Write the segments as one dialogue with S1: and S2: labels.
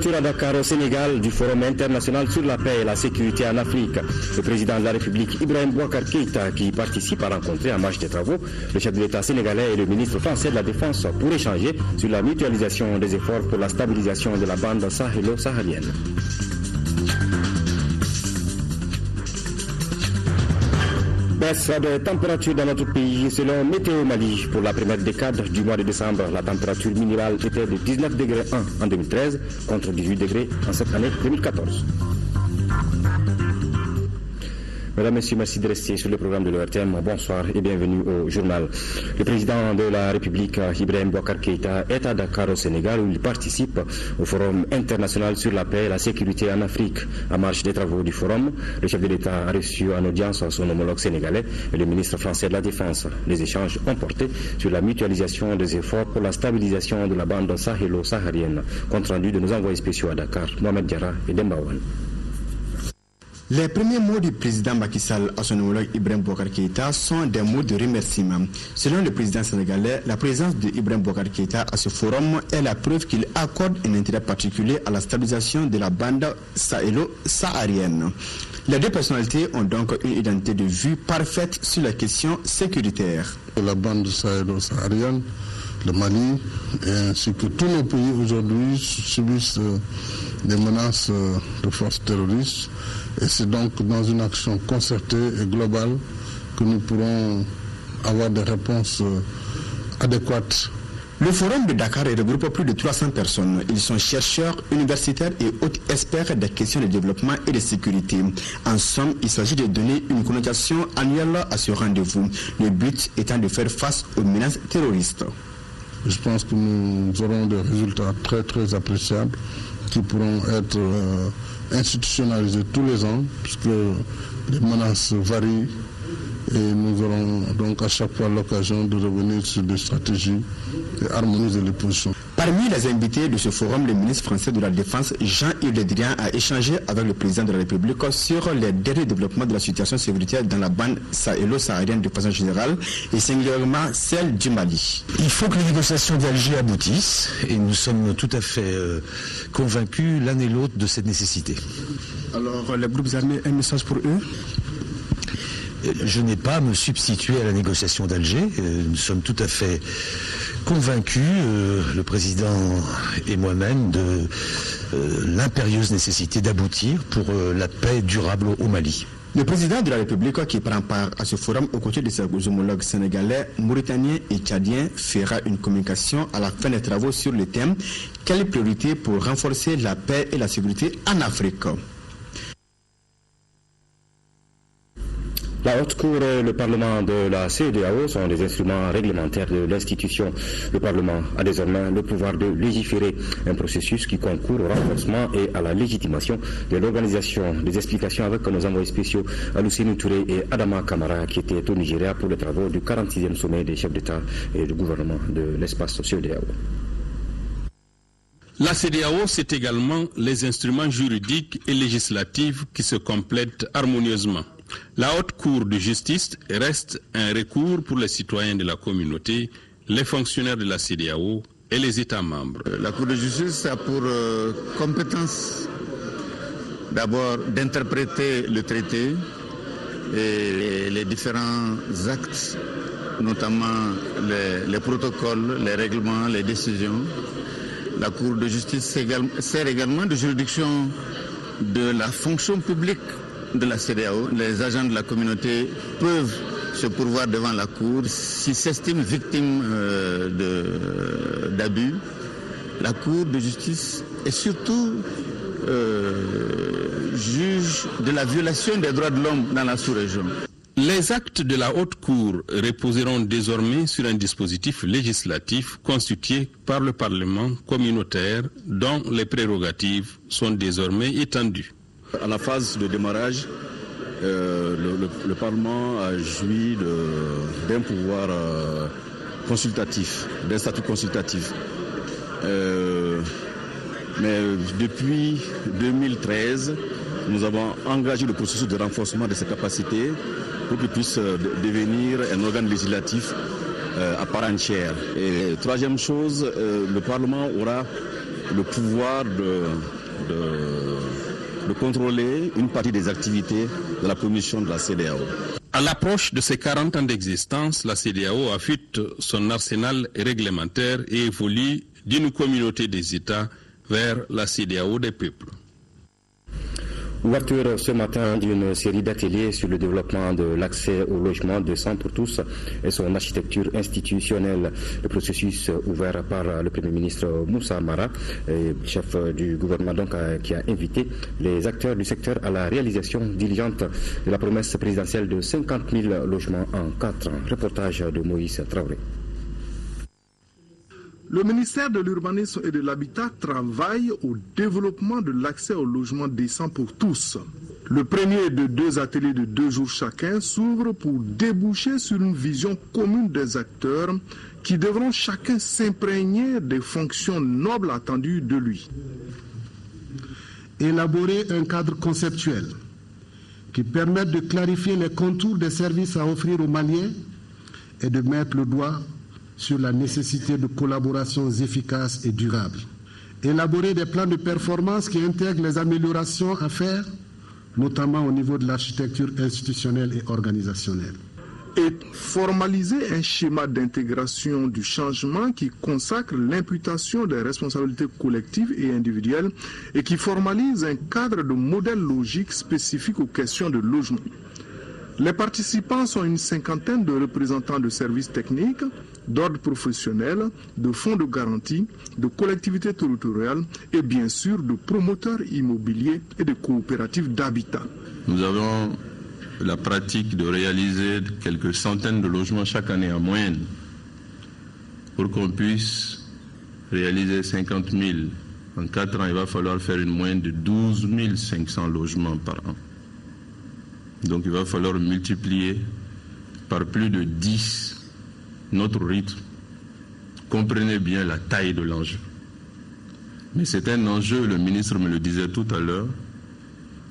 S1: d'ouverture à Dakar au Sénégal du Forum international sur la paix et la sécurité en Afrique. Le président de la République, Ibrahim Boubacar Keïta, qui participe à rencontrer en marge des travaux le chef de l'État sénégalais et le ministre français de la Défense pour échanger sur la mutualisation des efforts pour la stabilisation de la bande sahélo-saharienne. Baisse de température dans notre pays selon Météo Mali. Pour la première décade du mois de décembre, la température minimale était de 19 degrés 1 en 2013 contre 18 degrés en cette année 2014. Mesdames, Messieurs, merci de rester sur le programme de l'ORTM. Bonsoir et bienvenue au journal. Le président de la République, Ibrahim Boubacar Keïta, est à Dakar au Sénégal où il participe au Forum international sur la paix et la sécurité en Afrique. En marge des travaux du Forum, le chef de l'État a reçu en audience son homologue sénégalais et le ministre français de la Défense. Les échanges ont porté sur la mutualisation des efforts pour la stabilisation de la bande sahélo-saharienne. Compte rendu de nos envoyés spéciaux à Dakar, Mohamed Diarra et Dembaouane.
S2: Les premiers mots du président Macky Sall à son homologue Ibrahim Boubacar Keïta sont des mots de remerciement. Selon le président sénégalais, la présence d'Ibrahim Boubacar Keïta à ce forum est la preuve qu'il accorde un intérêt particulier à la stabilisation de la bande sahélo-saharienne. Les deux personnalités ont donc une identité de vue parfaite sur la question sécuritaire.
S3: La bande sahélo-saharienne, le Mali, ainsi que tous nos pays aujourd'hui subissent des menaces de forces terroristes. Et c'est donc dans une action concertée et globale que nous pourrons avoir des réponses adéquates.
S2: Le forum de Dakar regroupe plus de 300 personnes. Ils sont chercheurs, universitaires et autres experts des questions de développement et de sécurité. En somme, il s'agit de donner une connotation annuelle à ce rendez-vous. Le but étant de faire face aux menaces terroristes.
S3: Je pense que nous aurons des résultats très très appréciables qui pourront être institutionnalisés tous les ans, puisque les menaces varient et nous aurons donc à chaque fois l'occasion de revenir sur des stratégies et harmoniser les positions.
S2: Parmi les invités de ce forum, le ministre français de la Défense, Jean-Yves Le Drian, a échangé avec le président de la République sur les derniers développements de la situation sécuritaire dans la bande sahélo-saharienne de façon générale et singulièrement celle du Mali.
S4: Il faut que les négociations d'Alger aboutissent et nous sommes tout à fait convaincus l'un et l'autre de cette nécessité.
S2: Alors, les groupes armés, un message pour eux ?
S4: Je n'ai pas à me substituer à la négociation d'Alger. Nous sommes tout à fait convaincus, le président et moi-même, de l'impérieuse nécessité d'aboutir pour la paix durable au Mali.
S2: Le président de la République qui prend part à ce forum aux côtés de ses homologues sénégalais, mauritaniens et tchadiens fera une communication à la fin des travaux sur le thème « Quelles priorités pour renforcer la paix et la sécurité en Afrique ?»
S1: La Haute Cour et le Parlement de la CEDEAO sont des instruments réglementaires de l'institution. Le Parlement a désormais le pouvoir de légiférer, un processus qui concourt au renforcement et à la légitimation de l'organisation. Des explications avec nos envoyés spéciaux Alousseni Touré et Adama Kamara qui étaient au Nigeria pour les travaux du 46e sommet des chefs d'État et de gouvernement de l'espace CEDEAO.
S5: La CEDEAO, c'est également les instruments juridiques et législatifs qui se complètent harmonieusement. La Haute Cour de justice reste un recours pour les citoyens de la communauté, les fonctionnaires de la CEDEAO et les États membres.
S6: La Cour de justice a pour compétence d'abord d'interpréter le traité et les différents actes, notamment les protocoles, les règlements, les décisions. La Cour de justice sert également de juridiction de la fonction publique de la CEDEAO. Les agents de la communauté peuvent se pourvoir devant la Cour s'ils s'estiment victimes d'abus. La Cour de justice est surtout juge de la violation des droits de l'homme dans la sous-région.
S5: Les actes de la Haute Cour reposeront désormais sur un dispositif législatif constitué par le Parlement communautaire dont les prérogatives sont désormais étendues.
S7: À la phase de démarrage, le Parlement a joui d'un pouvoir consultatif, d'un statut consultatif. Mais depuis 2013, nous avons engagé le processus de renforcement de ses capacités pour qu'il puisse devenir un organe législatif à part entière. Et troisième chose, le Parlement aura le pouvoir de contrôler une partie des activités de la commission de la CEDEAO.
S5: À l'approche de ses 40 ans d'existence, la CEDEAO affûte son arsenal réglementaire et évolue d'une communauté des États vers la CEDEAO des peuples.
S1: Ouverture ce matin d'une série d'ateliers sur le développement de l'accès au logement décent pour tous et son architecture institutionnelle. Le processus ouvert par le Premier ministre Moussa Mara, chef du gouvernement donc, qui a invité les acteurs du secteur à la réalisation diligente de la promesse présidentielle de 50 000 logements en 4 ans. Reportage de Moïse Traoré.
S8: Le ministère de l'Urbanisme et de l'Habitat travaille au développement de l'accès au logement décent pour tous. Le premier de 2 ateliers de 2 jours chacun s'ouvre pour déboucher sur une vision commune des acteurs qui devront chacun s'imprégner des fonctions nobles attendues de lui.
S9: Élaborer un cadre conceptuel qui permette de clarifier les contours des services à offrir aux Maliens et de mettre le doigt sur la nécessité de collaborations efficaces et durables. Élaborer des plans de performance qui intègrent les améliorations à faire, notamment au niveau de l'architecture institutionnelle et organisationnelle.
S8: Et formaliser un schéma d'intégration du changement qui consacre l'imputation des responsabilités collectives et individuelles et qui formalise un cadre de modèle logique spécifique aux questions de logement. Les participants sont une 50aine de représentants de services techniques, d'ordre professionnel, de fonds de garantie, de collectivités territoriales et bien sûr de promoteurs immobiliers et de coopératives d'habitat.
S10: Nous avons la pratique de réaliser quelques centaines de logements chaque année en moyenne. Pour qu'on puisse réaliser 50 000 en 4 ans, il va falloir faire une moyenne de 12 500 logements par an. Donc il va falloir multiplier par plus de 10 notre rythme. Comprenez bien la taille de l'enjeu. Mais c'est un enjeu, le ministre me le disait tout à l'heure,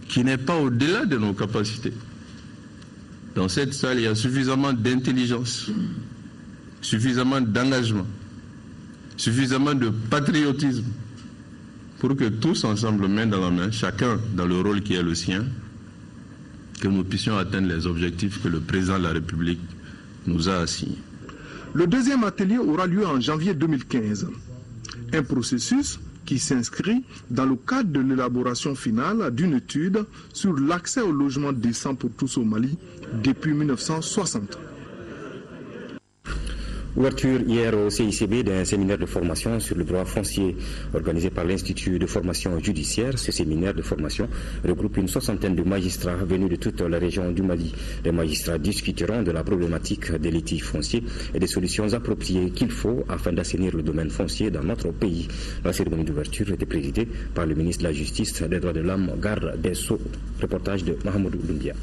S10: qui n'est pas au-delà de nos capacités. Dans cette salle, il y a suffisamment d'intelligence, suffisamment d'engagement, suffisamment de patriotisme pour que tous ensemble, main dans la main, chacun dans le rôle qui est le sien, que nous puissions atteindre les objectifs que le président de la République nous a assignés.
S8: Le deuxième atelier aura lieu en janvier 2015. Un processus qui s'inscrit dans le cadre de l'élaboration finale d'une étude sur l'accès au logement décent pour tous au Mali depuis 1960.
S1: Ouverture hier au CICB d'un séminaire de formation sur le droit foncier organisé par l'Institut de formation judiciaire. Ce séminaire de formation regroupe une 60aine de magistrats venus de toute la région du Mali. Les magistrats discuteront de la problématique des litiges fonciers et des solutions appropriées qu'il faut afin d'assainir le domaine foncier dans notre pays. La cérémonie d'ouverture était présidée par le ministre de la Justice, des droits de l'homme, Garde des Sceaux. Reportage de Mahamoudou Doumbia.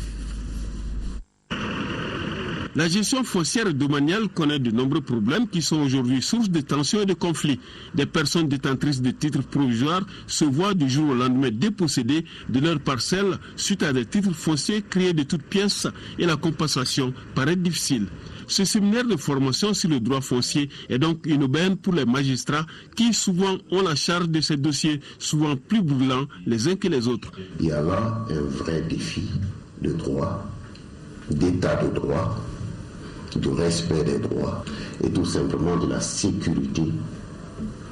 S11: La gestion foncière et domaniale connaît de nombreux problèmes qui sont aujourd'hui source de tensions et de conflits. Des personnes détentrices de titres provisoires se voient du jour au lendemain dépossédées de leurs parcelles suite à des titres fonciers créés de toutes pièces et la compensation paraît difficile. Ce séminaire de formation sur le droit foncier est donc une aubaine pour les magistrats qui souvent ont la charge de ces dossiers, souvent plus brûlants les uns que les autres.
S12: Il y a là un vrai défi de droit, d'état de droit, du respect des droits et tout simplement de la sécurité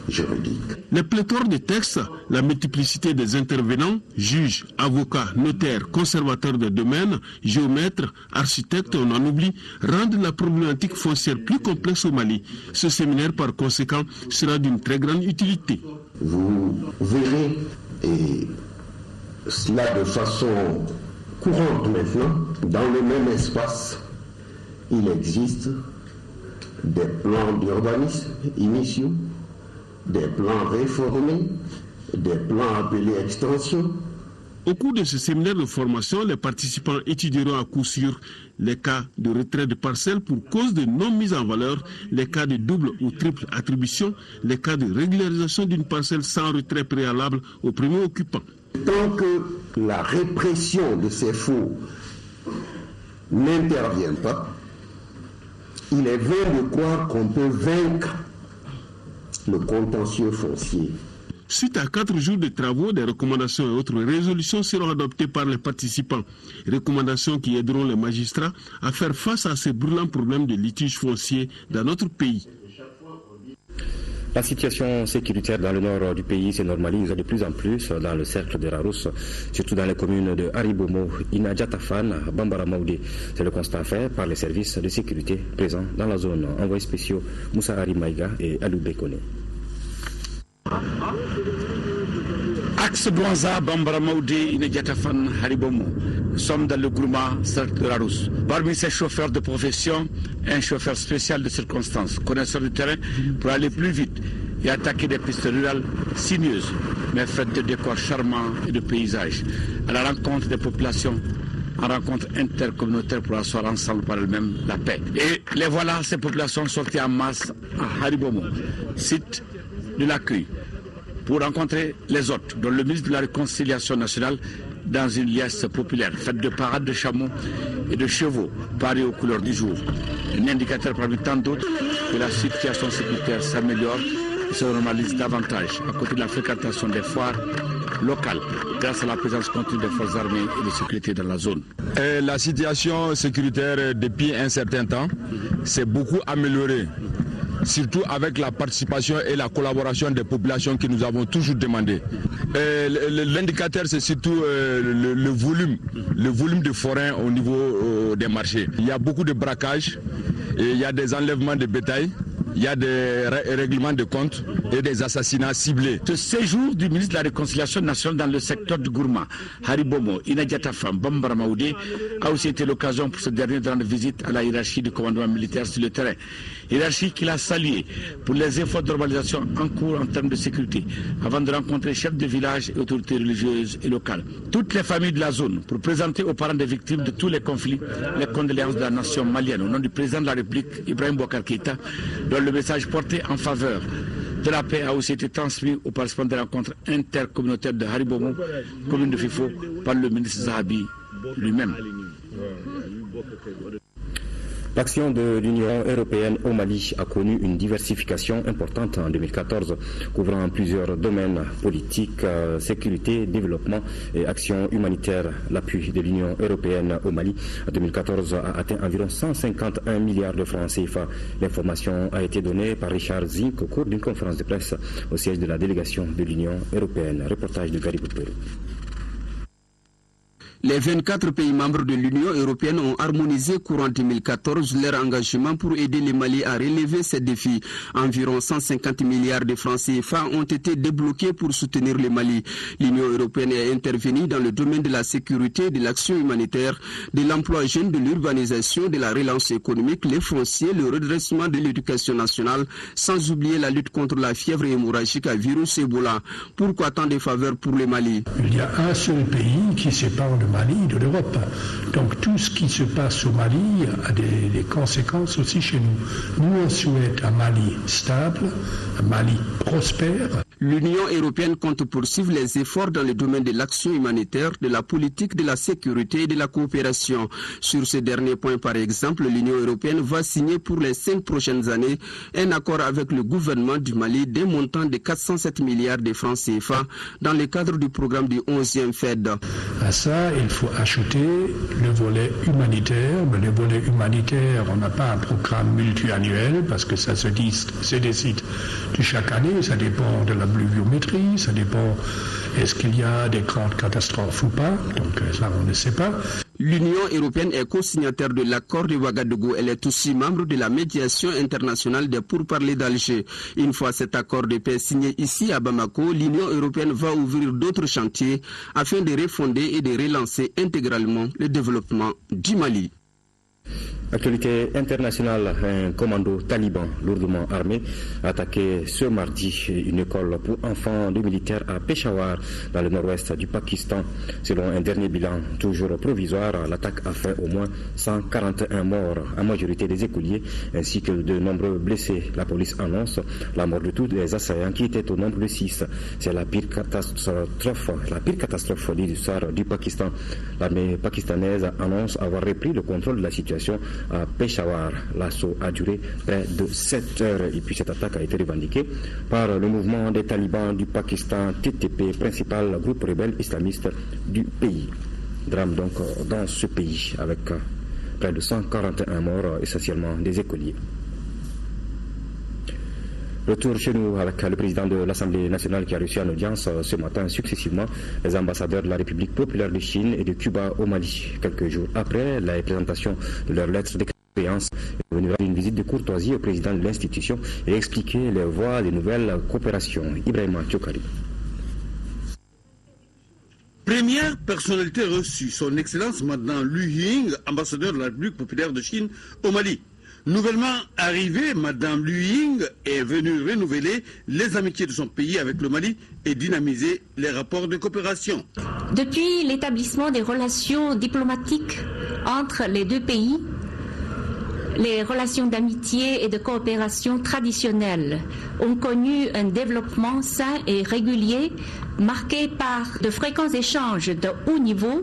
S12: juridique.
S11: Les pléthores de textes, la multiplicité des intervenants, juges, avocats, notaires, conservateurs de domaines, géomètres, architectes, on en oublie, rendent la problématique foncière plus complexe au Mali. Ce séminaire, par conséquent, sera d'une très grande utilité.
S12: Vous verrez, et cela de façon courante maintenant, dans le même espace, il existe des plans d'urbanisme initiaux, des plans réformés, des plans appelés extension.
S11: Au cours de ce séminaire de formation, les participants étudieront à coup sûr les cas de retrait de parcelles pour cause de non mise en valeur, les cas de double ou triple attribution, les cas de régularisation d'une parcelle sans retrait préalable au premier occupant.
S12: Tant que la répression de ces faux n'intervient pas, il est vain de croire qu'on peut vaincre le contentieux foncier.
S11: Suite à 4 jours de travaux, des recommandations et autres résolutions seront adoptées par les participants. Recommandations qui aideront les magistrats à faire face à ces brûlants problèmes de litige foncier dans notre pays.
S1: La situation sécuritaire dans le nord du pays se normalise de plus en plus dans le cercle de Rarousse, surtout dans les communes de Haribomo, Inadjatafan, Bambara Maoudé. C'est le constat fait par les services de sécurité présents dans la zone. Envoyés spéciaux Moussa Hari Maïga et Alou Bekone.
S13: Axe Douanza, Bambara Maoudé, Inadjatafan, Haribomo. Nous sommes dans le groupement cercle de Rarousse. Parmi ces chauffeurs de profession, un chauffeur spécial de circonstance, connaisseur du terrain pour aller plus vite et attaquer des pistes rurales sinueuses, mais faites de décors charmants et de paysages, à la rencontre des populations, en rencontre intercommunautaire pour asseoir ensemble par elles-mêmes la paix. Et les voilà, ces populations sorties en masse à Haribomo, site de l'accueil, pour rencontrer les hôtes, dont le ministre de la Réconciliation nationale, dans une liesse populaire, faite de parades de chameaux et de chevaux, parés aux couleurs du jour. Un indicateur parmi tant d'autres que la situation sécuritaire s'améliore et se normalise davantage, à côté de la fréquentation des foires locales, grâce à la présence continue des forces armées et de sécurité dans la zone.
S14: La situation sécuritaire, depuis un certain temps, s'est beaucoup améliorée, surtout avec la participation et la collaboration des populations que nous avons toujours demandé. L'indicateur, c'est surtout le volume de forains au niveau des marchés. Il y a beaucoup de braquages, et il y a des enlèvements de bétail, il y a des règlements de compte et des assassinats ciblés.
S13: Ce séjour du ministre de la Réconciliation nationale dans le secteur du Gourma, Haribomo, Inadjatafam, Bambara Maoudé, a aussi été l'occasion pour ce dernier de rendre visite à la hiérarchie du commandement militaire sur le terrain. Hiérarchie qu'il a saluée pour les efforts d'urbanisation en cours en termes de sécurité, avant de rencontrer chefs de village et autorités religieuses et locales. Toutes les familles de la zone, pour présenter aux parents des victimes de tous les conflits les condoléances de la nation malienne, au nom du président de la République, Ibrahim Boubacar Keïta, dont le message porté en faveur de la paix a aussi été transmis aux participants des rencontres intercommunautaires de Haribomo, commune de Fifo, par le ministre Zahabi lui-même.
S1: L'action de l'Union européenne au Mali a connu une diversification importante en 2014, couvrant plusieurs domaines politiques, sécurité, développement et action humanitaire. L'appui de l'Union européenne au Mali en 2014 a atteint environ 151 milliards de francs CFA. L'information a été donnée par Richard Zink au cours d'une conférence de presse au siège de la délégation de l'Union européenne. Reportage de Gary Boupérou.
S15: Les 24 pays membres de l'Union européenne ont harmonisé courant 2014 leur engagement pour aider le Mali à relever ces défis. Environ 150 milliards de francs CFA ont été débloqués pour soutenir le Mali. L'Union européenne est intervenue dans le domaine de la sécurité, de l'action humanitaire, de l'emploi jeune, de l'urbanisation, de la relance économique, les fonciers, le redressement de l'éducation nationale, sans oublier la lutte contre la fièvre hémorragique à virus Ebola. Pourquoi tant de faveurs pour le Mali?
S16: Il y a un seul pays qui sépare le Mali de l'Europe. Donc tout ce qui se passe au Mali a des conséquences aussi chez nous. Nous, on souhaite un Mali stable, un Mali prospère.
S15: L'Union européenne compte poursuivre les efforts dans le domaine de l'action humanitaire, de la politique, de la sécurité et de la coopération. Sur ce dernier point, par exemple, l'Union européenne va signer pour les 5 prochaines années un accord avec le gouvernement du Mali d'un montant de 407 milliards de francs CFA dans le cadre du programme du 11e FED.
S16: À ça, il faut ajouter le volet humanitaire. Mais le volet humanitaire, on n'a pas un programme multi-annuel parce que ça se décide de chaque année. Ça dépend de la pluviométrie, ça dépend est-ce qu'il y a des grandes catastrophes ou pas. Donc ça, on ne sait pas.
S15: L'Union européenne est co-signataire de l'accord de Ouagadougou. Elle est aussi membre de la médiation internationale des pourparlers d'Alger. Une fois cet accord de paix signé ici à Bamako, l'Union européenne va ouvrir d'autres chantiers afin de refonder et de relancer intégralement le développement du Mali.
S1: Actualité internationale, un commando taliban lourdement armé a attaqué ce mardi une école pour enfants de militaires à Peshawar, dans le nord-ouest du Pakistan. Selon un dernier bilan toujours provisoire, l'attaque a fait au moins 141 morts, en majorité des écoliers, ainsi que de nombreux blessés. La police annonce la mort de tous les assaillants qui étaient au nombre de 6. C'est la pire catastrophe de l'histoire du Pakistan. L'armée pakistanaise annonce avoir repris le contrôle de la situation à Peshawar. L'assaut a duré près de 7 heures et puis cette attaque a été revendiquée par le mouvement des talibans du Pakistan, TTP, principal groupe rebelle islamiste du pays. Drame donc dans ce pays avec près de 141 morts, essentiellement des écoliers. Retour chez nous avec le président de l'Assemblée nationale qui a reçu en audience ce matin successivement les ambassadeurs de la République populaire de Chine et de Cuba au Mali. Quelques jours après la présentation de leur lettre de créance, il est venu rendre une visite de courtoisie au président de l'institution et expliquer les voies des nouvelles coopérations. Ibrahima Tchokari.
S17: Première personnalité reçue, son Excellence Madame Liu Ying, ambassadeur de la République populaire de Chine au Mali. Nouvellement arrivée, Madame Liu Ying est venue renouveler les amitiés de son pays avec le Mali et dynamiser les rapports de coopération.
S18: Depuis l'établissement des relations diplomatiques entre les deux pays, les relations d'amitié et de coopération traditionnelles ont connu un développement sain et régulier, marqué par de fréquents échanges de haut niveau,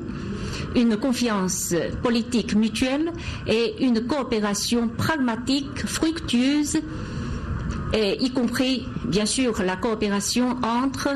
S18: une confiance politique mutuelle et une coopération pragmatique, fructueuse, y compris, bien sûr, la coopération entre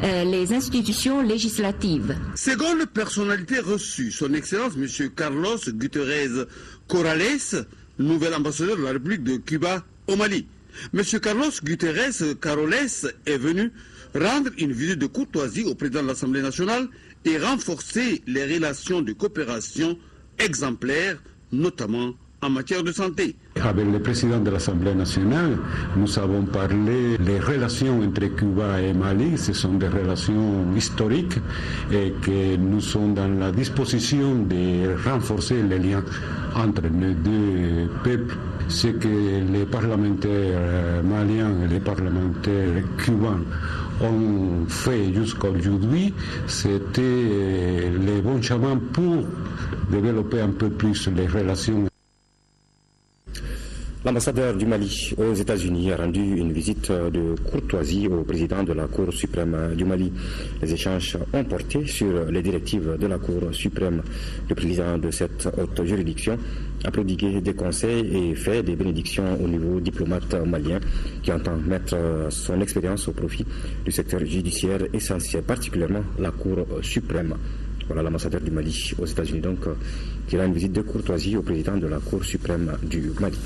S18: les institutions législatives.
S17: Seconde personnalité reçue, son Excellence M. Carlos Guterres Corrales, nouvel ambassadeur de la République de Cuba au Mali. M. Carlos Guterres Corrales est venu rendre une visite de courtoisie au président de l'Assemblée nationale et renforcer les relations de coopération exemplaires, notamment en matière de santé.
S19: Avec le président de l'Assemblée nationale, nous avons parlé des relations entre Cuba et Mali. Ce sont des relations historiques et que nous sommes dans la disposition de renforcer les liens entre les deux peuples. Ce que les parlementaires maliens et les parlementaires cubains ont fait jusqu'à aujourd'hui, c'était le bon chemin pour développer un peu plus les relations.
S1: L'ambassadeur du Mali aux États-Unis a rendu une visite de courtoisie au président de la Cour suprême du Mali. Les échanges ont porté sur les directives de la Cour suprême. Le président de cette haute juridiction a prodigué des conseils et fait des bénédictions au nouveau diplomate malien qui entend mettre son expérience au profit du secteur judiciaire essentiel, particulièrement la Cour suprême. Voilà l'ambassadeur du Mali aux États-Unis donc qui a une visite de courtoisie au président de la Cour suprême du Mali.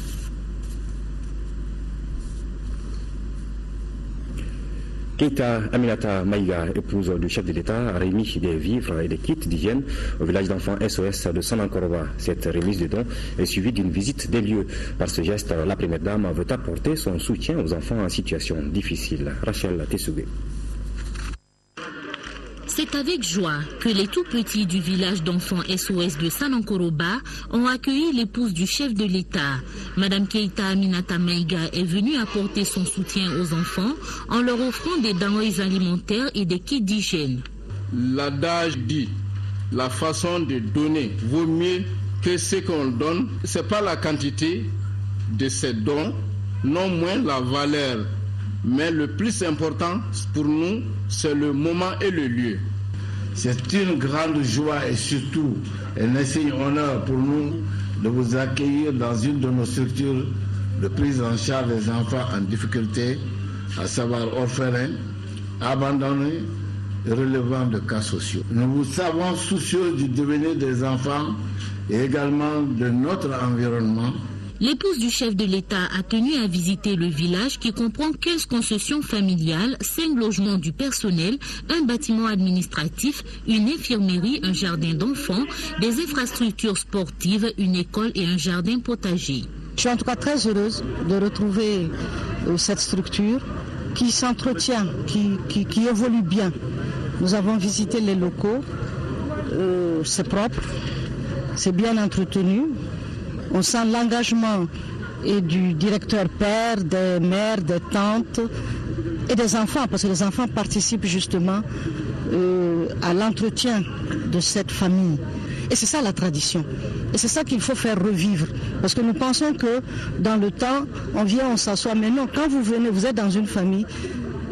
S1: Keita Aminata Maïga, épouse du chef de l'État, a remis des vivres et des kits d'hygiène au village d'enfants SOS de Sanankoroba. Cette remise de dons est suivie d'une visite des lieux. Par ce geste, la première dame veut apporter son soutien aux enfants en situation difficile. Rachel Tessoubé.
S20: C'est avec joie que les tout-petits du village d'enfants SOS de Sanankoroba ont accueilli l'épouse du chef de l'État. Madame Keita Aminata Maïga est venue apporter son soutien aux enfants en leur offrant des denrées alimentaires et des kits d'hygiène.
S10: L'adage dit, la façon de donner vaut mieux que ce qu'on donne. Ce n'est pas la quantité de ces dons, non moins la valeur. Mais le plus important pour nous, c'est le moment et le lieu.
S21: C'est une grande joie et surtout un insigne honneur pour nous de vous accueillir dans une de nos structures de prise en charge des enfants en difficulté, à savoir orphelins, abandonnés et relevant de cas sociaux. Nous vous savons soucieux du devenir des enfants et également de notre environnement.
S20: L'épouse du chef de l'État a tenu à visiter le village qui comprend 15 concessions familiales, 5 logements du personnel, un bâtiment administratif, une infirmerie, un jardin d'enfants, des infrastructures sportives, une école et un jardin potager.
S22: Je suis en tout cas très heureuse de retrouver cette structure qui s'entretient, qui évolue bien. Nous avons visité les locaux, c'est propre, c'est bien entretenu. On sent l'engagement et du directeur père, des mères, des tantes et des enfants, parce que les enfants participent justement à l'entretien de cette famille. Et c'est ça la tradition. Et c'est ça qu'il faut faire revivre. Parce que nous pensons que dans le temps, on vient, on s'assoit. Mais non, quand vous venez, vous êtes dans une famille,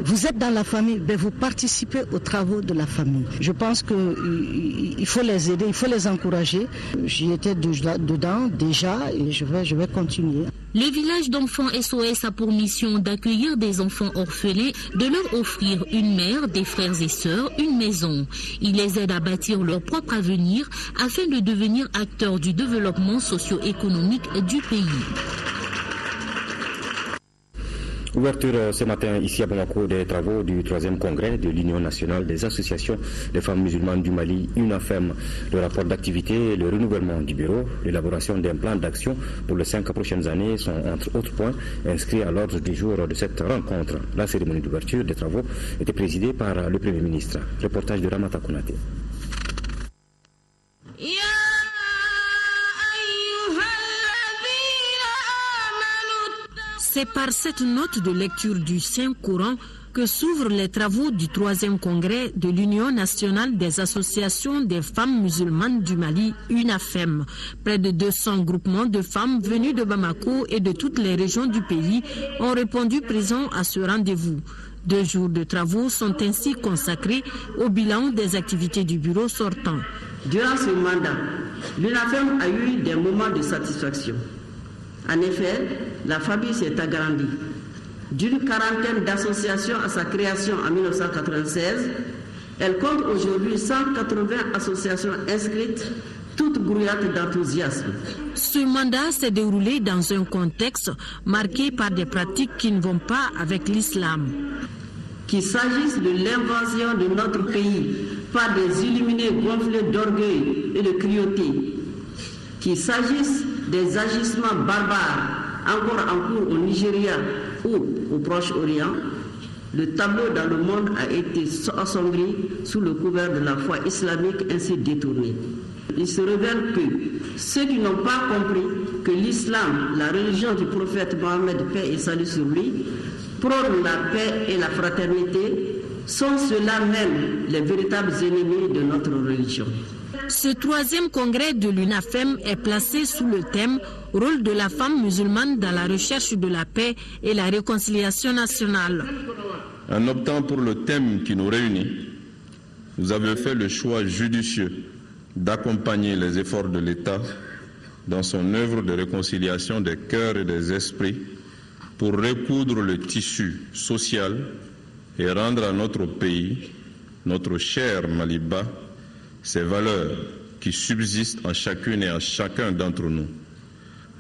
S22: Vous êtes dans la famille, vous participez aux travaux de la famille. Je pense qu'il faut les aider, il faut les encourager. J'y étais dedans déjà et je vais continuer.
S20: Le village d'enfants SOS a pour mission d'accueillir des enfants orphelins, de leur offrir une mère, des frères et sœurs, une maison. Il les aide à bâtir leur propre avenir afin de devenir acteurs du développement socio-économique du pays.
S1: Ouverture ce matin ici à Bamako des travaux du 3e congrès de l'Union nationale des associations des femmes musulmanes du Mali, UNAFEM. Le rapport d'activité, le renouvellement du bureau, l'élaboration d'un plan d'action pour les 5 prochaines années sont entre autres points inscrits à l'ordre du jour de cette rencontre. La cérémonie d'ouverture des travaux était présidée par le Premier ministre. Reportage de Ramata Konaté.
S3: C'est par cette note de lecture du Saint-Coran que s'ouvrent les travaux du 3e congrès de l'Union nationale des associations des femmes musulmanes du Mali, UNAFEM. Près de 200 groupements de femmes venues de Bamako et de toutes les régions du pays ont répondu présents à ce rendez-vous. 2 jours de travaux sont ainsi consacrés au bilan des activités du bureau sortant.
S4: Durant ce mandat, l'UNAFEM a eu des moments de satisfaction. En effet, la famille s'est agrandie. D'une quarantaine d'associations à sa création en 1996, elle compte aujourd'hui 180 associations inscrites, toutes grouillantes d'enthousiasme.
S3: Ce mandat s'est déroulé dans un contexte marqué par des pratiques qui ne vont pas avec l'islam.
S4: Qu'il s'agisse de l'invasion de notre pays par des illuminés gonflés d'orgueil et de cruauté, qu'il s'agisse des agissements barbares encore en cours au Nigeria ou au Proche-Orient, le tableau dans le monde a été assombri sous le couvert de la foi islamique ainsi détournée. Il se révèle que ceux qui n'ont pas compris que l'islam, la religion du prophète Mohammed, paix et salut sur lui, prône la paix et la fraternité, sont ceux-là même les véritables ennemis de notre religion.
S3: Ce 3e congrès de l'UNAFEM est placé sous le thème « Rôle de la femme musulmane dans la recherche de la paix et la réconciliation nationale ».
S10: En optant pour le thème qui nous réunit, nous avons fait le choix judicieux d'accompagner les efforts de l'État dans son œuvre de réconciliation des cœurs et des esprits pour recoudre le tissu social et rendre à notre pays, notre cher Maliba, ces valeurs qui subsistent en chacune et en chacun d'entre nous.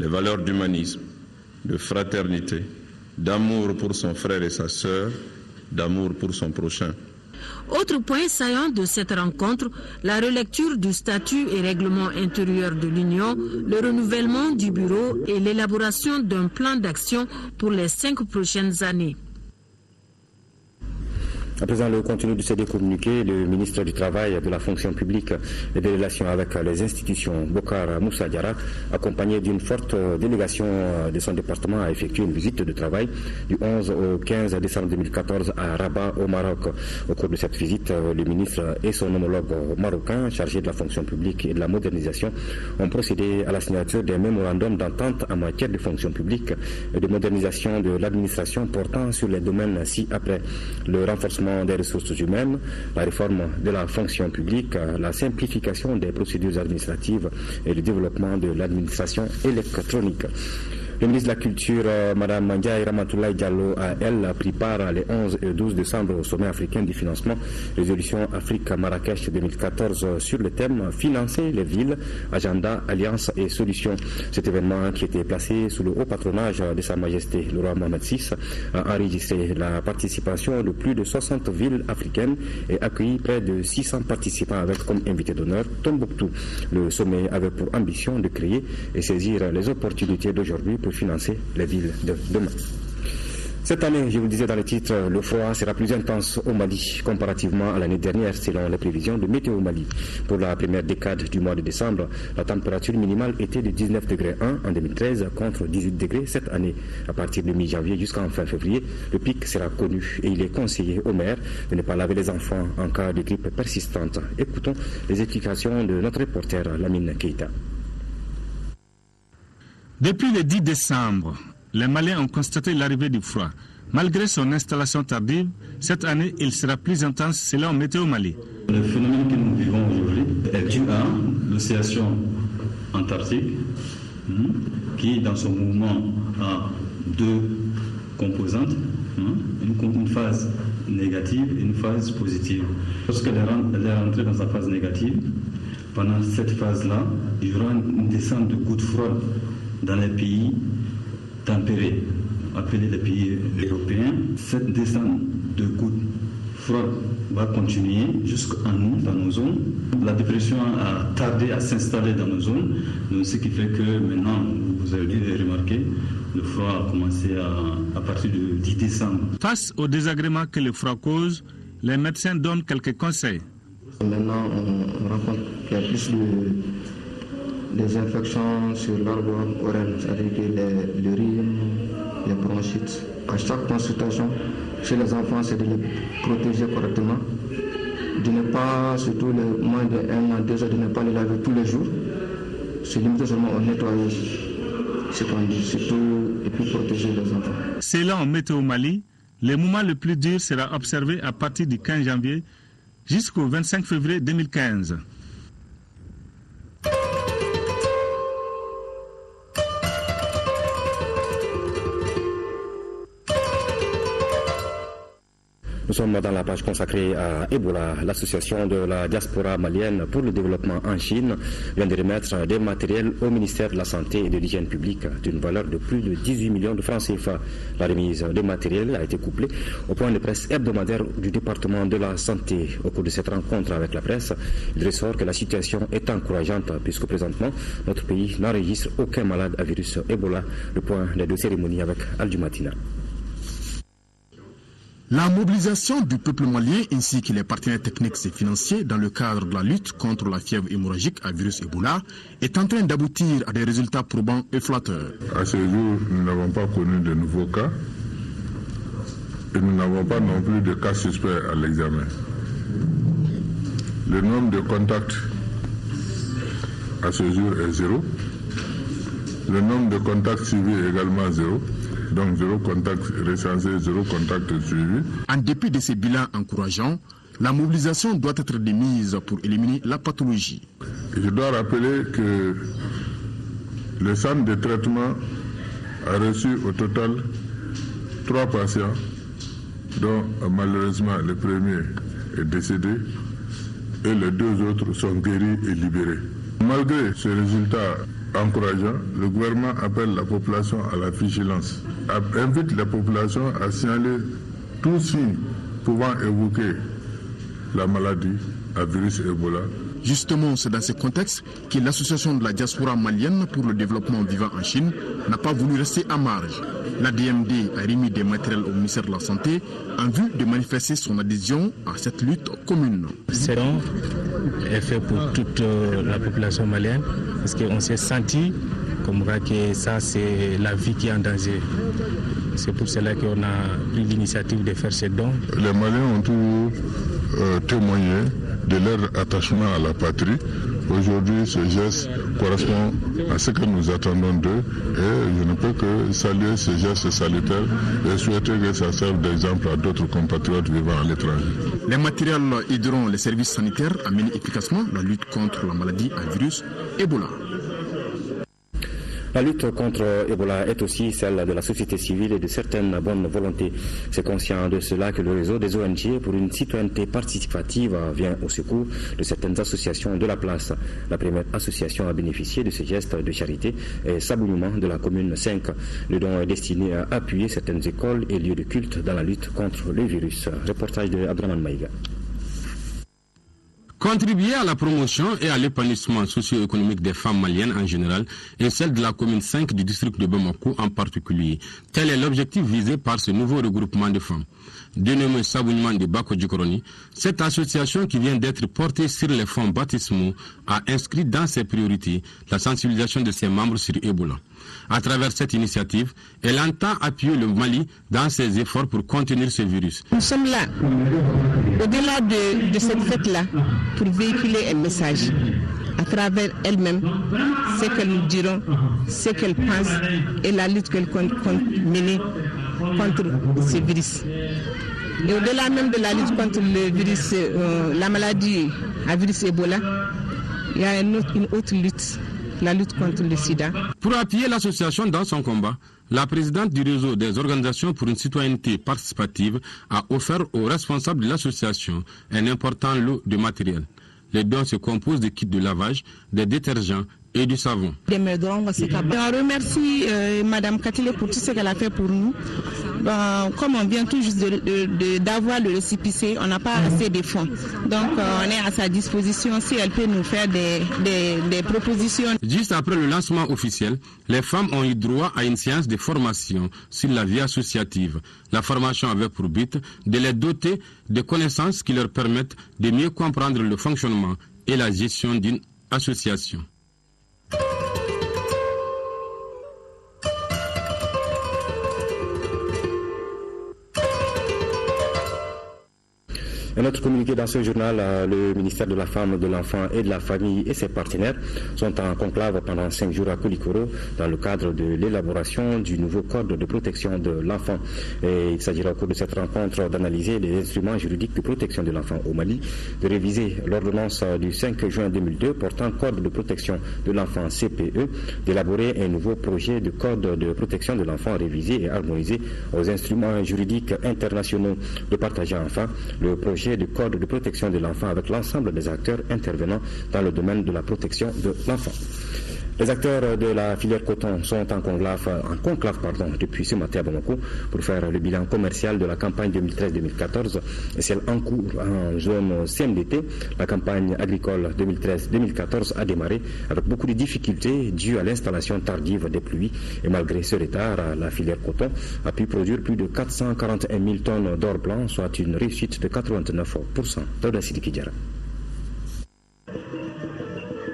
S10: Les valeurs d'humanisme, de fraternité, d'amour pour son frère et sa sœur, d'amour pour son prochain.
S3: Autre point saillant de cette rencontre, la relecture du statut et règlement intérieur de l'Union, le renouvellement du bureau et l'élaboration d'un plan d'action pour les 5 prochaines années.
S1: À présent, le contenu de ces deux communiqués, le ministre du Travail, de la fonction publique et des relations avec les institutions, Bokar Moussa Diarra, accompagné d'une forte délégation de son département, a effectué une visite de travail du 11 au 15 décembre 2014 à Rabat, au Maroc. Au cours de cette visite, le ministre et son homologue marocain, chargé de la fonction publique et de la modernisation, ont procédé à la signature d'un mémorandum d'entente en matière de fonction publique et de modernisation de l'administration portant sur les domaines ci-après: le renforcement des ressources humaines, la réforme de la fonction publique, la simplification des procédures administratives et le développement de l'administration électronique. Le ministre de la Culture, Mme Mandiaye Ramatoulaye Diallo, a, elle, pris part les 11 et 12 décembre au sommet africain du financement, résolution Afrique-Marrakech 2014 sur le thème « Financer les villes, agenda, alliance et solutions ». Cet événement, qui était placé sous le haut patronage de Sa Majesté le roi Mohamed VI, a enregistré la participation de plus de 60 villes africaines et accueilli près de 600 participants avec comme invité d'honneur Tombouctou. Le sommet avait pour ambition de créer et saisir les opportunités d'aujourd'hui pour financer les villes de demain. Cette année, je vous le disais dans le titre, le froid sera plus intense au Mali comparativement à l'année dernière selon les prévisions de Météo Mali. Pour la première décade du mois de décembre, la température minimale était de 19 degrés 1 en 2013 contre 18 degrés cette année. À partir de mi-janvier jusqu'en fin février, le pic sera connu et il est conseillé aux mères de ne pas laver les enfants en cas de grippe persistante. Écoutons les explications de notre reporter Lamine Keita.
S23: Depuis le 10 décembre, les Maliens ont constaté l'arrivée du froid.
S2: Malgré son installation tardive, cette année, il sera plus intense selon Météo Mali.
S6: Le phénomène que nous vivons aujourd'hui est dû à l'oscillation antarctique qui, dans son mouvement, a deux composantes, une phase négative et une phase positive. Lorsqu'elle est rentrée dans sa phase négative, pendant cette phase-là, il y aura une descente de gouttes froides dans les pays tempérés, appelés les pays européens. Cette descente de gouttes froides va continuer jusqu'en nous, dans nos zones. La dépression a tardé à s'installer dans nos zones, ce qui fait que maintenant, vous avez dû remarquer, le froid a commencé à partir du 10 décembre.
S2: Face aux désagréments que le froid cause, les médecins donnent quelques conseils.
S23: Maintenant, on rencontre qu'il y a plus des infections sur l'arbre oral, c'est-à-dire que le rhume, les bronchites. À chaque consultation, chez les enfants, c'est de les protéger correctement, de ne pas, surtout les moins de 1 an, 2 ans, de ne pas les laver tous les jours, se limiter seulement au nettoyage, c'est qu'on dit, surtout, et puis protéger les enfants.
S2: Selon Météo Mali, le moment le plus dur sera observé à partir du 15 janvier jusqu'au 25 février 2015.
S1: Nous sommes dans la page consacrée à Ebola. L'association de la diaspora malienne pour le développement en Chine vient de remettre des matériels au ministère de la Santé et de l'Hygiène publique d'une valeur de plus de 18 millions de francs CFA. La remise des matériels a été couplée au point de presse hebdomadaire du département de la Santé. Au cours de cette rencontre avec la presse, il ressort que la situation est encourageante puisque présentement, notre pays n'enregistre aucun malade à virus Ebola. Le point des deux cérémonies avec Aldu Matina.
S24: La mobilisation du peuple malien ainsi que les partenaires techniques et financiers dans le cadre de la lutte contre la fièvre hémorragique à virus Ebola est en train d'aboutir à des résultats probants et flatteurs.
S25: À ce jour, nous n'avons pas connu de nouveaux cas et nous n'avons pas non plus de cas suspects à l'examen. Le nombre de contacts à ce jour est 0. Le nombre de contacts suivis est également 0. Donc 0 contact recensé, 0 contact suivi.
S24: En dépit de ces bilans encourageants, la mobilisation doit être démise pour éliminer la pathologie.
S25: Je dois rappeler que le centre de traitement a reçu au total 3 patients, dont malheureusement le premier est décédé et les 2 autres sont guéris et libérés. Malgré ce résultat encourageant, le gouvernement appelle la population à la vigilance, invite la population à signaler tous signes pouvant évoquer la maladie à virus Ebola.
S24: Justement, c'est dans ce contexte que l'association de la diaspora malienne pour le développement vivant en Chine n'a pas voulu rester à marge. La DMD a remis des matériels au ministère de la Santé en vue de manifester son adhésion à cette lutte commune.
S26: Ce don est fait pour toute la population malienne parce qu'on s'est senti comme que ça c'est la vie qui est en danger. C'est pour cela qu'on a pris l'initiative de faire ce don.
S25: Les Maliens ont toujours témoigné de leur attachement à la patrie. Aujourd'hui, ce geste correspond à ce que nous attendons d'eux et je ne peux que saluer ce geste salutaire et souhaiter que ça serve d'exemple à d'autres compatriotes vivant à l'étranger.
S24: Les matériels aideront les services sanitaires à mener efficacement la lutte contre la maladie à virus Ebola.
S1: La lutte contre Ebola est aussi celle de la société civile et de certaines bonnes volontés. C'est conscient de cela que le réseau des ONG pour une citoyenneté participative vient au secours de certaines associations de la place. La première association à bénéficier de ce geste de charité est Sabouliouma de la commune 5. Le don est destiné à appuyer certaines écoles et lieux de culte dans la lutte contre le virus. Reportage de Abdraman Maïga.
S27: Contribuer à la promotion et à l'épanouissement socio-économique des femmes maliennes en général et celle de la commune 5 du district de Bamako en particulier. Tel est l'objectif visé par ce nouveau regroupement de femmes. Dénommé Sabouliouma de Bako Djikoroni, cette association qui vient d'être portée sur les fonds baptismaux a inscrit dans ses priorités la sensibilisation de ses membres sur Ebola. À travers cette initiative, elle entend appuyer le Mali dans ses efforts pour contenir ce virus.
S28: Nous sommes là, au-delà de cette fête-là, pour véhiculer un message à travers elle-même, ce qu'elles nous diront, ce qu'elles pensent et la lutte qu'elles comptent mener contre ce virus. Et au-delà même de la lutte contre le virus, la maladie à virus Ebola, il y a une autre lutte, la lutte contre le sida.
S27: Pour appuyer l'association dans son combat, la présidente du réseau des organisations pour une citoyenneté participative a offert aux responsables de l'association un important lot de matériel. Les dons se composent de kits de lavage, des détergents et du savon.
S28: On remercie Madame Katile pour tout ce qu'elle a fait pour nous. Comme on vient tout juste d'avoir le récépissé, on n'a pas assez de fonds. Donc on est à sa disposition si elle peut nous faire des propositions.
S27: Juste après le lancement officiel, les femmes ont eu droit à une séance de formation sur la vie associative. La formation avait pour but de les doter de connaissances qui leur permettent de mieux comprendre le fonctionnement et la gestion d'une association.
S1: Un autre communiqué dans ce journal, le ministère de la Femme, de l'Enfant et de la Famille et ses partenaires sont en conclave pendant 5 jours à Koulikoro dans le cadre de l'élaboration du nouveau code de protection de l'enfant. Et il s'agira au cours de cette rencontre d'analyser les instruments juridiques de protection de l'enfant au Mali, de réviser l'ordonnance du 5 juin 2002 portant code de protection de l'enfant CPE, d'élaborer un nouveau projet de code de protection de l'enfant révisé et harmonisé aux instruments juridiques internationaux, de partager enfin le projet de code de protection de l'enfant avec l'ensemble des acteurs intervenant dans le domaine de la protection de l'enfant. Les acteurs de la filière coton sont en conclave depuis ce matin à Bamako pour faire le bilan commercial de la campagne 2013-2014 et celle en cours en zone CMDT. La campagne agricole 2013-2014 a démarré avec beaucoup de difficultés dues à l'installation tardive des pluies et malgré ce retard, la filière coton a pu produire plus de 441 000 tonnes d'or blanc, soit une réussite de 89%. Toda Sidiki Diarra.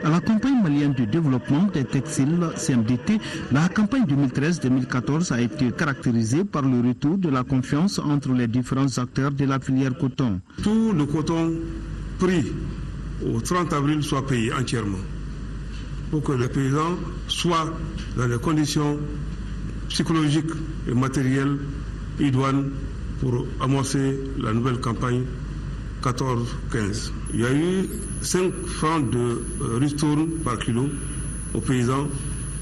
S5: À la campagne malienne de développement des textiles CMDT, la campagne 2013-2014 a été caractérisée par le retour de la confiance entre les différents acteurs de la filière coton.
S7: Tout le coton pris au 30 avril soit payé entièrement pour que les paysans soient dans les conditions psychologiques et matérielles idoines pour amorcer la nouvelle campagne 14-15. Il y a eu 5 francs de ristourne par kilo aux paysans,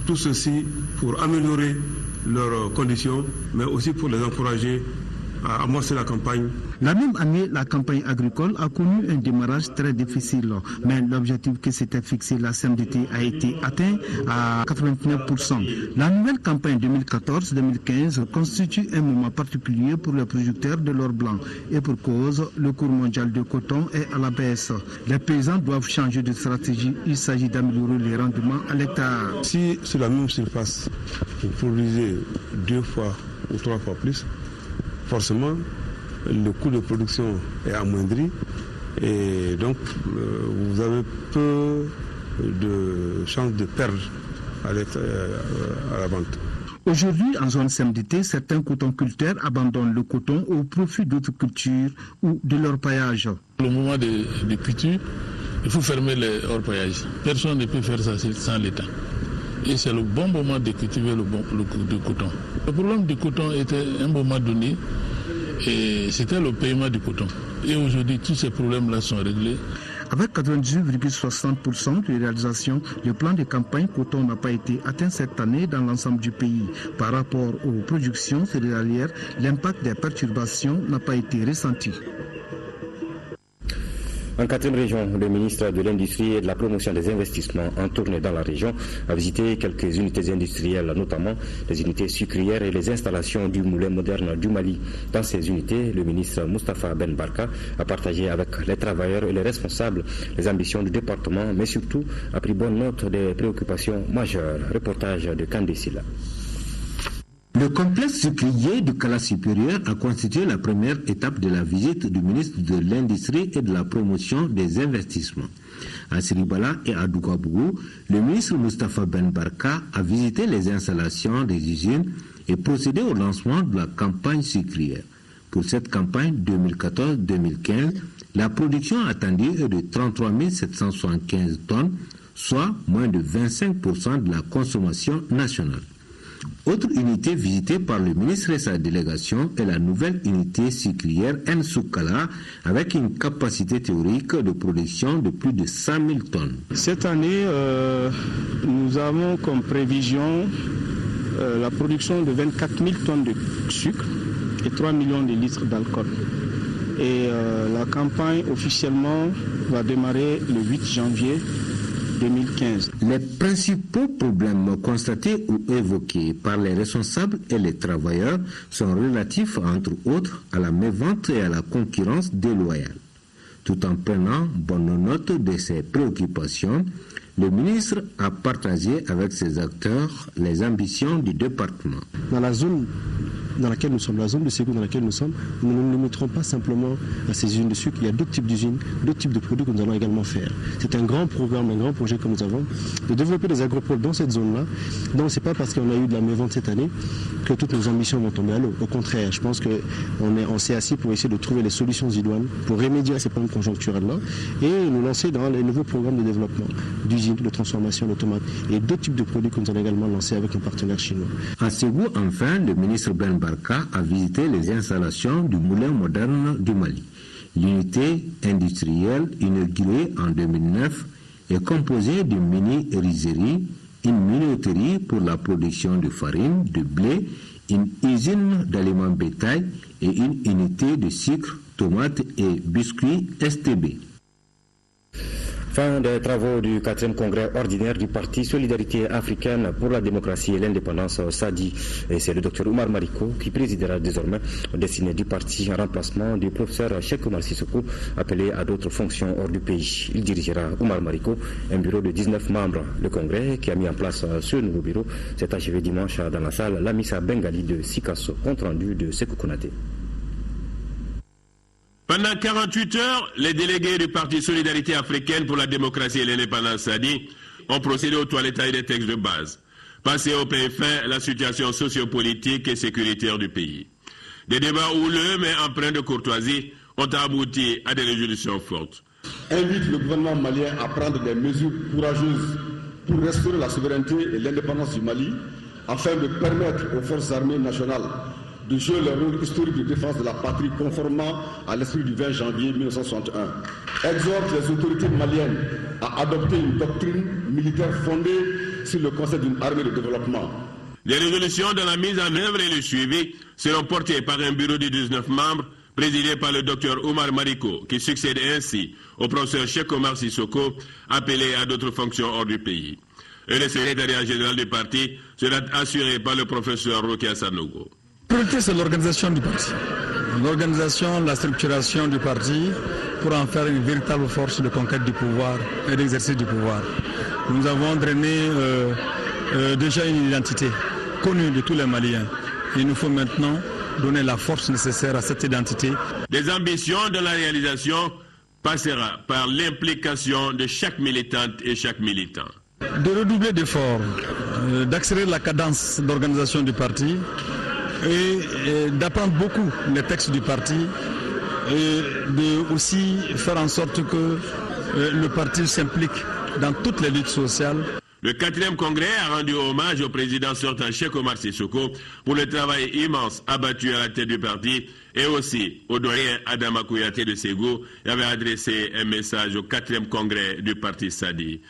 S7: tout ceci pour améliorer leurs conditions, mais aussi pour les encourager à amorcer la campagne.
S5: La même année, la campagne agricole a connu un démarrage très difficile, mais l'objectif que s'était fixé la CMDT a été atteint à 89%. La nouvelle campagne 2014-2015 constitue un moment particulier pour les producteurs de l'or blanc et pour cause, le cours mondial de coton est à la baisse. Les paysans doivent changer de stratégie, il s'agit d'améliorer les rendements à l'hectare.
S7: Si sur la même surface, vous produisez 2 fois ou 3 fois plus, forcément, le coût de production est amoindri et donc vous avez peu de chances de perdre à la vente.
S5: Aujourd'hui, en zone CMDT, certains cotonculteurs abandonnent le coton au profit d'autres cultures ou de leur paillage.
S8: Au moment de culture, il faut fermer les hors-paillages. Personne ne peut faire ça sans l'État. Et c'est le bon moment de cultiver le coton. Le problème du coton était à un moment donné, et c'était le paiement du coton. Et aujourd'hui, tous ces problèmes-là sont réglés.
S5: Avec 98,60% de réalisation, le plan de campagne coton n'a pas été atteint cette année dans l'ensemble du pays. Par rapport aux productions céréalières, l'impact des perturbations n'a pas été ressenti.
S1: En 4e région, le ministre de l'Industrie et de la Promotion des investissements en tournée dans la région a visité quelques unités industrielles, notamment les unités sucrières et les installations du moulin moderne du Mali. Dans ces unités, le ministre Moustapha Ben Barka a partagé avec les travailleurs et les responsables les ambitions du département, mais surtout a pris bonne note des préoccupations majeures. Reportage de Kandesila.
S9: Le complexe sucrier du Kala supérieur a constitué la première étape de la visite du ministre de l'Industrie et de la Promotion des investissements. À Siribala et à Dougabougou, le ministre Moustapha Ben Barka a visité les installations des usines et procédé au lancement de la campagne sucrière. Pour cette campagne 2014-2015, la production attendue est de 33 775 tonnes, soit moins de 25% de la consommation nationale. Autre unité visitée par le ministre et sa délégation est la nouvelle unité sucrière Nsoukala avec une capacité théorique de production de plus de 100 000 tonnes.
S11: Cette année, nous avons comme prévision la production de 24 000 tonnes de sucre et 3 millions de litres d'alcool. Et la campagne officiellement va démarrer le 8 janvier 2015.
S9: Les principaux problèmes constatés ou évoqués par les responsables et les travailleurs sont relatifs, entre autres, à la mévente et à la concurrence déloyale. Tout en prenant bonne note de ces préoccupations, le ministre a partagé avec ses acteurs les ambitions du département.
S12: Dans la zone dans laquelle nous sommes, la zone de sécurité dans laquelle nous sommes, nous ne nous limiterons pas simplement à ces usines de sucre. Il y a d'autres types d'usines, d'autres types de produits que nous allons également faire. C'est un grand programme, un grand projet que nous avons de développer des agropoles dans cette zone-là. Donc ce n'est pas parce qu'on a eu de la mévente cette année que toutes nos ambitions vont tomber à l'eau. Au contraire, je pense qu'on s'est assis pour essayer de trouver les solutions idoines pour remédier à ces problèmes conjoncturels-là et nous lancer dans les nouveaux programmes de développement d'usines, de transformation de tomates et d'autres types de produits que nous allons également lancer avec un partenaire chinois.
S9: À Ségou, enfin, le ministre Ben Barka a visité les installations du moulin moderne du Mali. L'unité industrielle inaugurée en 2009 est composée d'une mini-rizerie, une minoterie pour la production de farine, de blé, une usine d'aliments bétail et une unité de sucre, tomates et biscuits STB.
S1: Fin des travaux du 4e congrès ordinaire du Parti Solidarité Africaine pour la démocratie et l'indépendance SADI. Et c'est le Dr Oumar Mariko qui présidera désormais au destiné du parti en remplacement du professeur Cheikh Oumar Sissoko, appelé à d'autres fonctions hors du pays. Il dirigera, Oumar Mariko, un bureau de 19 membres. Le congrès qui a mis en place ce nouveau bureau s'est achevé dimanche dans la salle Lamissa Bengali de Sikasso, compte rendu de Sekou Konaté.
S13: Pendant 48 heures, les délégués du Parti Solidarité Africaine pour la démocratie et l'indépendance SADI ont procédé au toilettage des textes de base. Passé au PFN, la situation sociopolitique et sécuritaire du pays. Des débats houleux mais empreints de courtoisie ont abouti à des résolutions fortes.
S14: Invite le gouvernement malien à prendre des mesures courageuses pour restaurer la souveraineté et l'indépendance du Mali afin de permettre aux forces armées nationales de jouer leur rôle historique de défense de la patrie conformément à l'esprit du 20 janvier 1961. Exhorte les autorités maliennes à adopter une doctrine militaire fondée sur le concept d'une armée de développement.
S13: Les résolutions de la mise en œuvre et le suivi seront portées par un bureau de 19 membres présidé par le Dr Oumar Mariko, qui succède ainsi au professeur Cheikh Oumar Sissoko, appelé à d'autres fonctions hors du pays. Et le secrétariat général du parti sera assuré par le professeur Rokia Sanogo.
S15: La priorité, c'est l'organisation du parti. L'organisation, la structuration du parti pour en faire une véritable force de conquête du pouvoir et d'exercice du pouvoir. Nous avons drainé déjà une identité connue de tous les Maliens. Il nous faut maintenant donner la force nécessaire à cette identité.
S13: Des ambitions de la réalisation passera par l'implication de chaque militante et chaque militant.
S15: De redoubler d'efforts, d'accélérer la cadence d'organisation du parti, et d'apprendre beaucoup les textes du parti et de aussi faire en sorte que le parti s'implique dans toutes les luttes sociales.
S13: Le 4e congrès a rendu hommage au président sortant Cheikh Oumar Sissoko pour le travail immense abattu à la tête du parti et aussi au doyen Adama Kouyaté de Ségou et avait adressé un message au 4e congrès du parti SADI.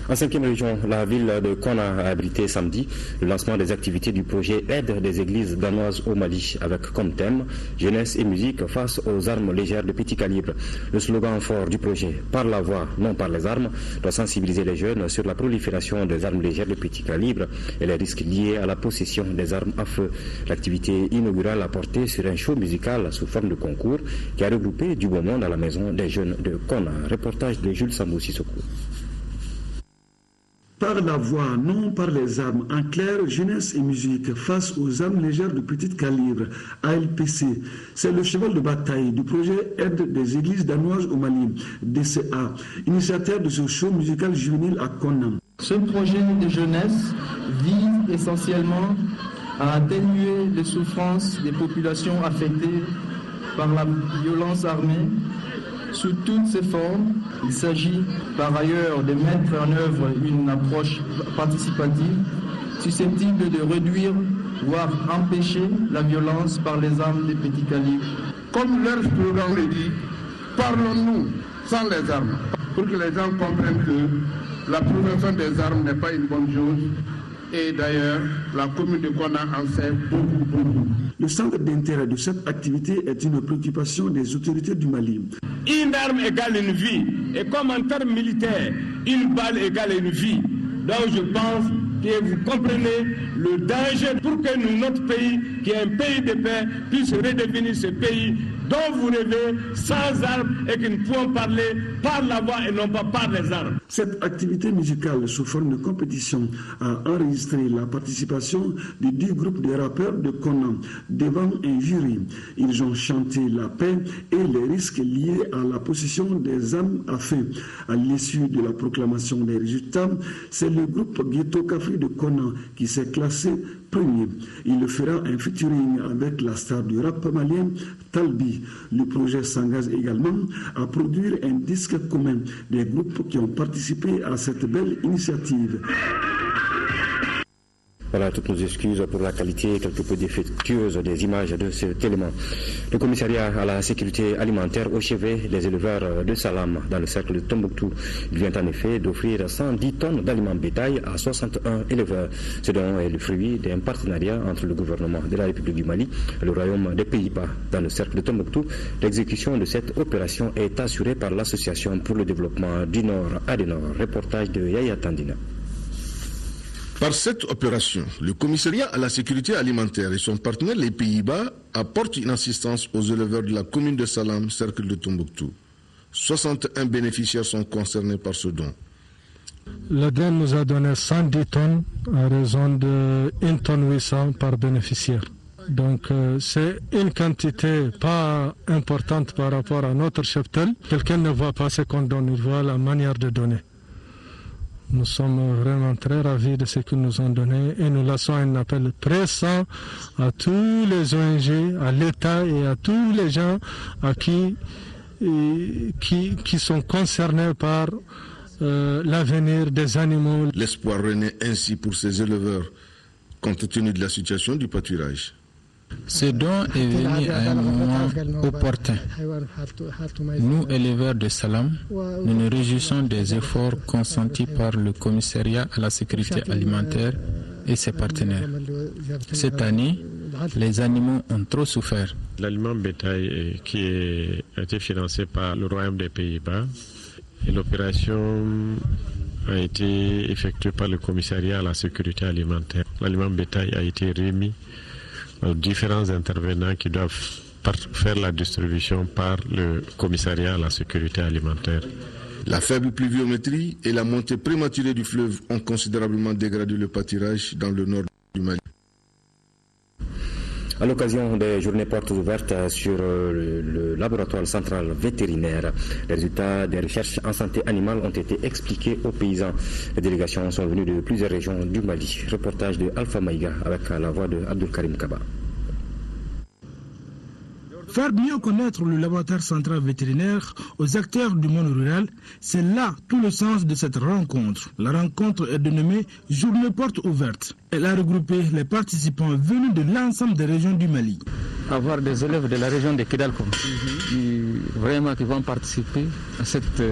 S1: En 5e région, la ville de Konna a abrité samedi le lancement des activités du projet Aide des églises danoises au Mali avec comme thème jeunesse et musique face aux armes légères de petit calibre. Le slogan fort du projet par la voix, non par les armes, doit sensibiliser les jeunes sur la prolifération des armes légères de petit calibre et les risques liés à la possession des armes à feu. L'activité inaugurale a porté sur un show musical sous forme de concours qui a regroupé du beau monde à la maison des jeunes de Konna. Reportage de Jules Sambou Sissoko.
S16: Par la voix, non par les armes, en clair, jeunesse et musique face aux armes légères de petit calibre, ALPC. C'est le cheval de bataille du projet Aide des églises danoises au Mali, DCA, initiateur de ce show musical juvénile à Konna.
S17: Ce projet de jeunesse vise essentiellement à atténuer les souffrances des populations affectées par la violence armée sous toutes ses formes. Il s'agit par ailleurs de mettre en œuvre une approche participative susceptibles de réduire, voire empêcher la violence par les armes de petit calibre.
S3: Comme leur slogan le dit, parlons-nous sans les armes, pour que les gens comprennent que la prévention des armes n'est pas une bonne chose. Et d'ailleurs, la commune de Konna en sait beaucoup.
S16: Le centre d'intérêt de cette activité est une préoccupation des autorités du Mali.
S4: Une arme égale une vie. Et comme en termes militaires, une balle égale une vie. Donc je pense que vous comprenez le danger pour que nous, notre pays, qui est un pays de paix, puisse redevenir ce pays dont vous rêvez, sans armes, et que nous pouvons parler par la voix et non pas par les armes.
S16: Cette activité musicale sous forme de compétition a enregistré la participation de 10 groupes de rappeurs de Konna devant un jury. Ils ont chanté la paix et les risques liés à la possession des armes à feu. À l'issue de la proclamation des résultats, c'est le groupe Ghetto Café de Konna qui s'est classé premier. Il fera un featuring avec la star du rap malien Talbi. Le projet s'engage également à produire un disque commun des groupes qui ont participé à cette belle initiative.
S1: Voilà, toutes nos excuses pour la qualité quelque peu défectueuse des images de cet élément. Le commissariat à la sécurité alimentaire au chevet des éleveurs de Salam dans le cercle de Tombouctou. Il vient en effet d'offrir 110 tonnes d'aliments bétail à 61 éleveurs. Ce don est le fruit d'un partenariat entre le gouvernement de la République du Mali et le Royaume des Pays-Bas. Dans le cercle de Tombouctou, l'exécution de cette opération est assurée par l'Association pour le développement du Nord Adenor. Reportage de Yaya Tandina.
S25: Par cette opération, le commissariat à la sécurité alimentaire et son partenaire les Pays-Bas apportent une assistance aux éleveurs de la commune de Salam, cercle de Tombouctou. 61 bénéficiaires sont concernés par ce don.
S10: Le don nous a donné 110 tonnes à raison de 1 tonne 800 par bénéficiaire. Donc c'est une quantité pas importante par rapport à notre cheptel. Quelqu'un ne voit pas ce qu'on donne, il voit la manière de donner. Nous sommes vraiment très ravis de ce qu'ils nous ont donné et nous lançons un appel pressant à tous les ONG, à l'État et à tous les gens à qui sont concernés par l'avenir des animaux.
S25: L'espoir renaît ainsi pour ces éleveurs, compte tenu de la situation du pâturage.
S18: Ce don est venu à un moment opportun. Nous, éleveurs de Salam, nous nous réjouissons des efforts consentis par le commissariat à la sécurité alimentaire et ses partenaires. Cette année, les animaux ont trop souffert.
S19: L'aliment bétail qui a été financé par le Royaume des Pays-Bas et l'opération a été effectuée par le commissariat à la sécurité alimentaire. L'aliment bétail a été remis aux différents intervenants qui doivent faire la distribution par le commissariat à la sécurité alimentaire.
S25: La faible pluviométrie et la montée prématurée du fleuve ont considérablement dégradé le pâturage dans le nord du Mali.
S1: À l'occasion des journées portes ouvertes sur le laboratoire central vétérinaire, les résultats des recherches en santé animale ont été expliqués aux paysans. Les délégations sont venues de plusieurs régions du Mali. Reportage de Alpha Maïga avec la voix de Abdul Karim Kaba.
S20: Faire mieux connaître le laboratoire central vétérinaire aux acteurs du monde rural, c'est là tout le sens de cette rencontre. La rencontre est dénommée Journée porte ouverte. Elle a regroupé les participants venus de l'ensemble des régions du Mali.
S21: Avoir des élèves de la région de Kidalko qui vont participer à cette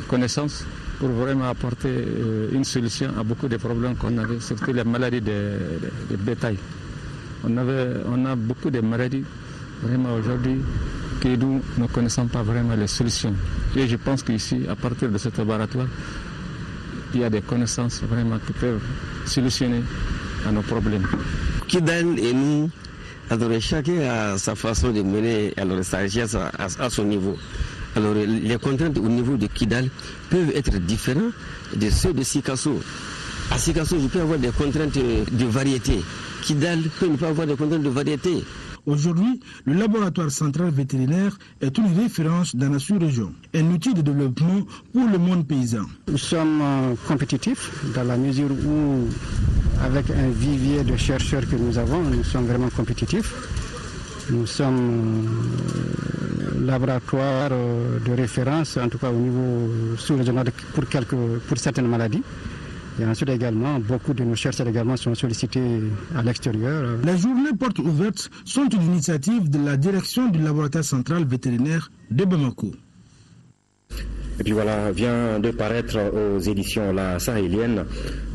S21: connaissance pour vraiment apporter une solution à beaucoup de problèmes qu'on avait, surtout les maladies de bétail. On a beaucoup de maladies. Vraiment aujourd'hui, que nous ne connaissons pas vraiment les solutions. Et je pense qu'ici, à partir de cet laboratoire, il y a des connaissances vraiment qui peuvent solutionner à nos problèmes.
S22: Kidal et nous, alors chacun a sa façon de mener sa recherche à son niveau. Alors les contraintes au niveau de Kidal peuvent être différentes de ceux de Sikasso. À Sikasso, je peux avoir des contraintes de variété. Kidal peut ne pas avoir des contraintes de variété.
S20: Aujourd'hui, le laboratoire central vétérinaire est une référence dans la sous-région, un outil de développement pour le monde paysan.
S29: Nous sommes compétitifs dans la mesure où, avec un vivier de chercheurs que nous avons, nous sommes vraiment compétitifs. Nous sommes laboratoire de référence, en tout cas au niveau sous-régional pour certaines maladies. Et ensuite également, beaucoup de nos chercheurs également sont sollicités à l'extérieur.
S20: Les journées portes ouvertes sont une initiative de la direction du laboratoire central vétérinaire de Bamako.
S1: Et puis voilà, vient de paraître aux éditions La Sahélienne,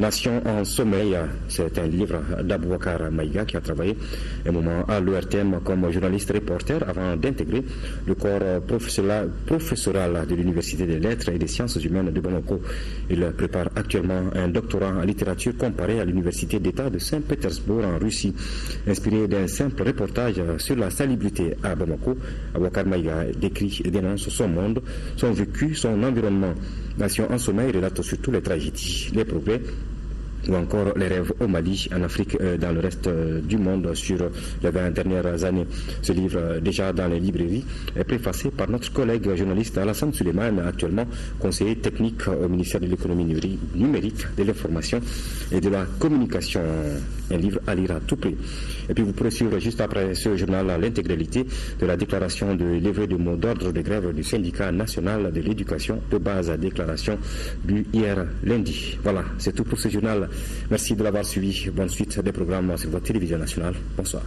S1: Nation en sommeil. C'est un livre d'Aboubacar Maïga qui a travaillé un moment à l'ERTM comme journaliste reporter avant d'intégrer le corps professoral de l'Université des Lettres et des Sciences Humaines de Bamako. Il prépare actuellement un doctorat en littérature comparée à l'Université d'État de Saint-Pétersbourg en Russie. Inspiré d'un simple reportage sur la salubrité à Bamako, Aboubacar Maïga décrit et dénonce son monde, son vécu, son environnement. Nation en sommeil relate surtout les tragédies, les progrès ou encore les rêves au Mali, en Afrique et dans le reste du monde sur les 20 dernières années. Ce livre, déjà dans les librairies, est préfacé par notre collègue journaliste Alassane Suleiman, actuellement conseiller technique au ministère de l'économie numérique, de l'information et de la communication. Un livre à lire à tout prix. Et puis vous pourrez suivre juste après ce journal l'intégralité de la déclaration de livret de mot d'ordre de grève du syndicat national de l'éducation de base, déclaration du hier lundi. Voilà, c'est tout pour ce journal. Merci de l'avoir suivi. Bonne suite des programmes sur votre télévision nationale. Bonsoir.